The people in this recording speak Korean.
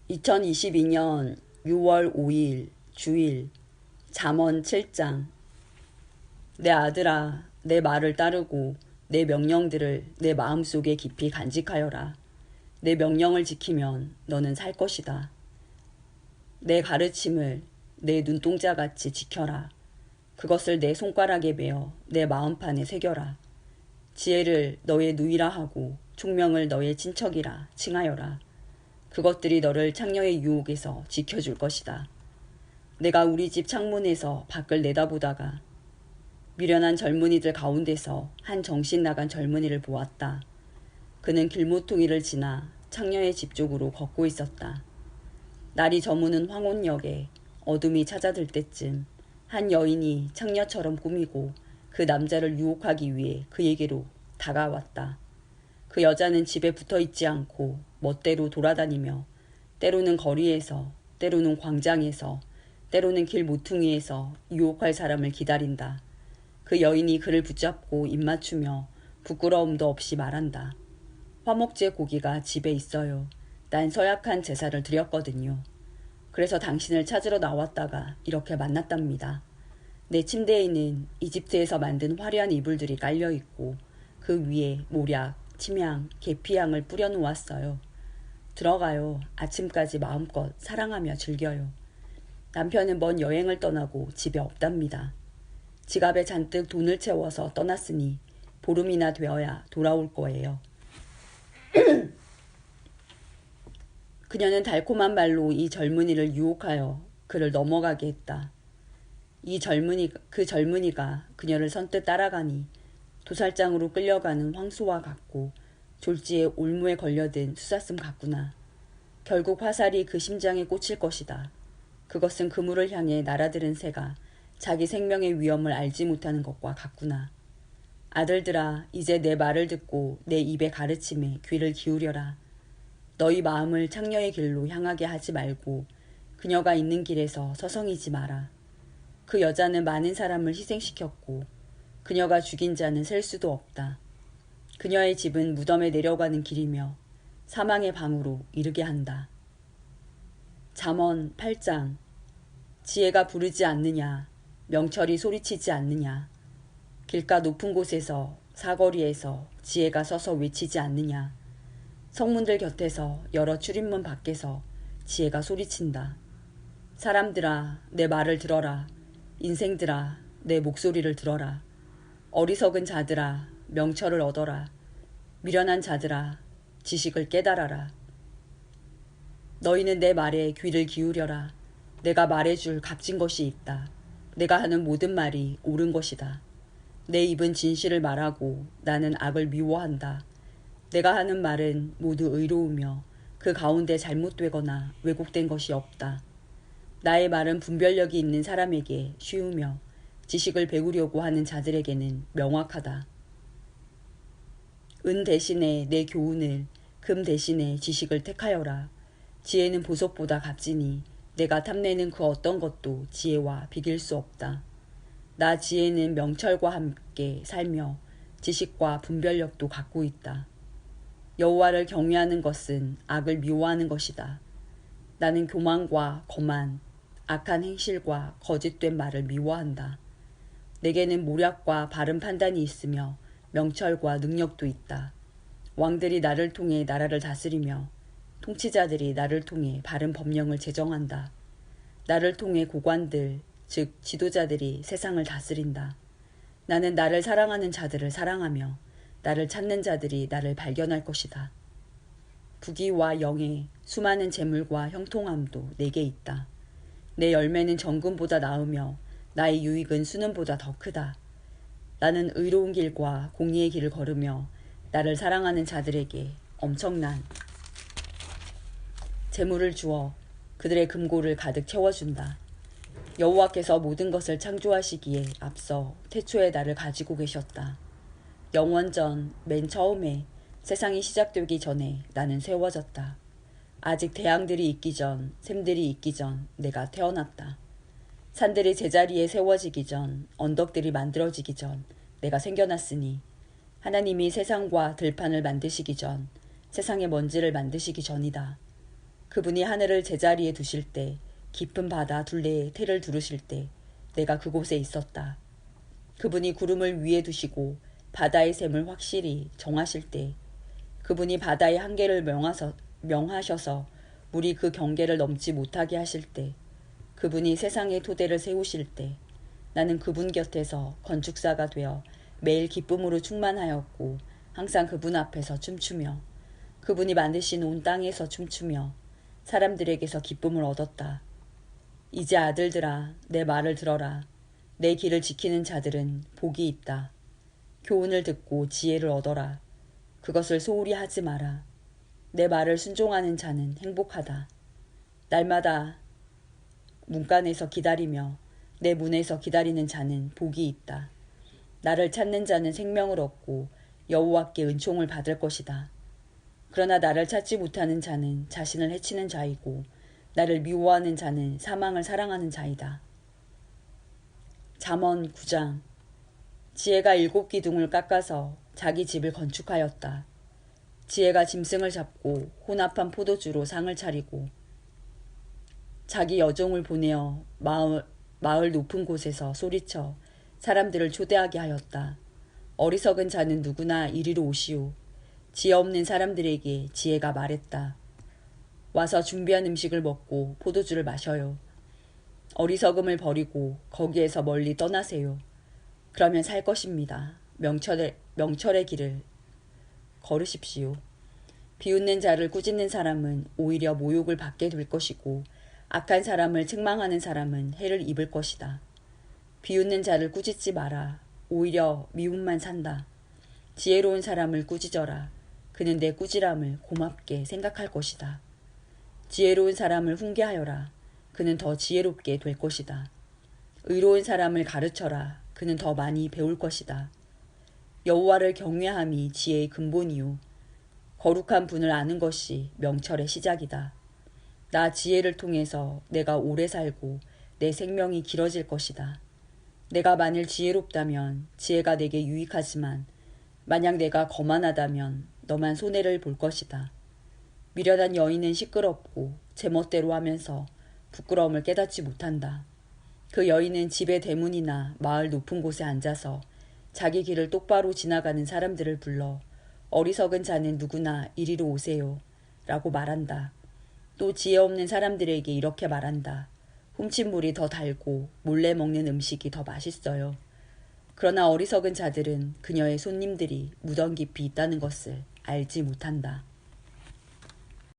2022년 6월 5일 주일 잠언 7장. 내 아들아, 내 말을 따르고 내 명령들을 내 마음속에 깊이 간직하여라. 내 명령을 지키면 너는 살 것이다. 내 가르침을 내 눈동자같이 지켜라. 그것을 내 손가락에 메어 내 마음판에 새겨라. 지혜를 너의 누이라 하고 총명을 너의 친척이라 칭하여라. 그것들이 너를 창녀의 유혹에서 지켜줄 것이다. 내가 우리 집 창문에서 밖을 내다보다가 미련한 젊은이들 가운데서 한 정신 나간 젊은이를 보았다. 그는 길모퉁이를 지나 창녀의 집 쪽으로 걷고 있었다. 날이 저무는 황혼역에 어둠이 찾아들 때쯤 한 여인이 창녀처럼 꾸미고 그 남자를 유혹하기 위해 그에게로 다가왔다. 그 여자는 집에 붙어있지 않고 멋대로 돌아다니며 때로는 거리에서, 때로는 광장에서, 때로는 길 모퉁이에서 유혹할 사람을 기다린다. 그 여인이 그를 붙잡고 입맞추며 부끄러움도 없이 말한다. 화목제 고기가 집에 있어요. 난 서약한 제사를 드렸거든요. 그래서 당신을 찾으러 나왔다가 이렇게 만났답니다. 내 침대에는 이집트에서 만든 화려한 이불들이 깔려있고 그 위에 모략, 침향, 계피향을 뿌려놓았어요. 들어가요. 아침까지 마음껏 사랑하며 즐겨요. 남편은 먼 여행을 떠나고 집에 없답니다. 지갑에 잔뜩 돈을 채워서 떠났으니 보름이나 되어야 돌아올 거예요. 그녀는 달콤한 말로 이 젊은이를 유혹하여 그를 넘어가게 했다. 그 젊은이가 그녀를 선뜻 따라가니 도살장으로 끌려가는 황소와 같고 졸지에 올무에 걸려든 수사슴 같구나. 결국 화살이 그 심장에 꽂힐 것이다. 그것은 그물을 향해 날아드는 새가 자기 생명의 위험을 알지 못하는 것과 같구나. 아들들아, 이제 내 말을 듣고 내 입의 가르침에 귀를 기울여라. 너희 마음을 창녀의 길로 향하게 하지 말고 그녀가 있는 길에서 서성이지 마라. 그 여자는 많은 사람을 희생시켰고 그녀가 죽인 자는 셀 수도 없다. 그녀의 집은 무덤에 내려가는 길이며 사망의 방으로 이르게 한다. 잠언 8장. 지혜가 부르지 않느냐, 명철이 소리치지 않느냐, 길가 높은 곳에서 사거리에서 지혜가 서서 외치지 않느냐, 성문들 곁에서 여러 출입문 밖에서 지혜가 소리친다. 사람들아, 내 말을 들어라. 인생들아, 내 목소리를 들어라. 어리석은 자들아, 명철을 얻어라. 미련한 자들아, 지식을 깨달아라. 너희는 내 말에 귀를 기울여라. 내가 말해줄 값진 것이 있다. 내가 하는 모든 말이 옳은 것이다. 내 입은 진실을 말하고 나는 악을 미워한다. 내가 하는 말은 모두 의로우며 그 가운데 잘못되거나 왜곡된 것이 없다. 나의 말은 분별력이 있는 사람에게 쉬우며 지식을 배우려고 하는 자들에게는 명확하다. 은 대신에 내 교훈을, 금 대신에 지식을 택하여라. 지혜는 보석보다 값지니 내가 탐내는 그 어떤 것도 지혜와 비길 수 없다. 나 지혜는 명철과 함께 살며 지식과 분별력도 갖고 있다. 여호와를 경외하는 것은 악을 미워하는 것이다. 나는 교만과 거만, 악한 행실과 거짓된 말을 미워한다. 내게는 모략과 바른 판단이 있으며 명철과 능력도 있다. 왕들이 나를 통해 나라를 다스리며 통치자들이 나를 통해 바른 법령을 제정한다. 나를 통해 고관들, 즉 지도자들이 세상을 다스린다. 나는 나를 사랑하는 자들을 사랑하며 나를 찾는 자들이 나를 발견할 것이다. 부귀와 영예, 수많은 재물과 형통함도 내게 있다. 내 열매는 정금보다 나으며 나의 유익은 수능보다 더 크다. 나는 의로운 길과 공의의 길을 걸으며 나를 사랑하는 자들에게 엄청난 재물을 주어 그들의 금고를 가득 채워준다. 여호와께서 모든 것을 창조하시기에 앞서 태초에 나를 가지고 계셨다. 영원전 맨 처음에 세상이 시작되기 전에 나는 세워졌다. 아직 태양들이 있기 전, 샘들이 있기 전 내가 태어났다. 산들이 제자리에 세워지기 전, 언덕들이 만들어지기 전 내가 생겨났으니 하나님이 세상과 들판을 만드시기 전, 세상의 먼지를 만드시기 전이다. 그분이 하늘을 제자리에 두실 때, 깊은 바다 둘레에 태를 두르실 때 내가 그곳에 있었다. 그분이 구름을 위에 두시고 바다의 샘을 확실히 정하실 때, 그분이 바다의 한계를 명하셔서 물이 그 경계를 넘지 못하게 하실 때, 그분이 세상의 토대를 세우실 때, 나는 그분 곁에서 건축사가 되어 매일 기쁨으로 충만하였고 항상 그분 앞에서 춤추며 그분이 만드신 온 땅에서 춤추며 사람들에게서 기쁨을 얻었다. 이제 아들들아, 내 말을 들어라. 내 길을 지키는 자들은 복이 있다. 교훈을 듣고 지혜를 얻어라. 그것을 소홀히 하지 마라. 내 말을 순종하는 자는 행복하다. 날마다 문간에서 기다리며 내 문에서 기다리는 자는 복이 있다. 나를 찾는 자는 생명을 얻고 여호와께 은총을 받을 것이다. 그러나 나를 찾지 못하는 자는 자신을 해치는 자이고 나를 미워하는 자는 사망을 사랑하는 자이다. 잠언 9장. 지혜가 7기둥을 깎아서 자기 집을 건축하였다. 지혜가 짐승을 잡고 혼합한 포도주로 상을 차리고 자기 여종을 보내어 마을 높은 곳에서 소리쳐 사람들을 초대하게 하였다. 어리석은 자는 누구나 이리로 오시오. 지혜 없는 사람들에게 지혜가 말했다. 와서 준비한 음식을 먹고 포도주를 마셔요. 어리석음을 버리고 거기에서 멀리 떠나세요. 그러면 살 것입니다. 명철의 길을 걸으십시오. 비웃는 자를 꾸짖는 사람은 오히려 모욕을 받게 될 것이고 악한 사람을 책망하는 사람은 해를 입을 것이다. 비웃는 자를 꾸짖지 마라. 오히려 미움만 산다. 지혜로운 사람을 꾸짖어라. 그는 내 꾸지람을 고맙게 생각할 것이다. 지혜로운 사람을 훈계하여라. 그는 더 지혜롭게 될 것이다. 의로운 사람을 가르쳐라. 그는 더 많이 배울 것이다. 여호와를 경외함이 지혜의 근본이요. 거룩한 분을 아는 것이 명철의 시작이다. 나 지혜를 통해서 내가 오래 살고 내 생명이 길어질 것이다. 내가 만일 지혜롭다면 지혜가 내게 유익하지만 만약 내가 거만하다면 너만 손해를 볼 것이다. 미련한 여인은 시끄럽고 제멋대로 하면서 부끄러움을 깨닫지 못한다. 그 여인은 집의 대문이나 마을 높은 곳에 앉아서 자기 길을 똑바로 지나가는 사람들을 불러 어리석은 자는 누구나 이리로 오세요 라고 말한다. 또 지혜 없는 사람들에게 이렇게 말한다. 훔친 물이 더 달고 몰래 먹는 음식이 더 맛있어요. 그러나 어리석은 자들은 그녀의 손님들이 무덤 깊이 있다는 것을 알지 못한다.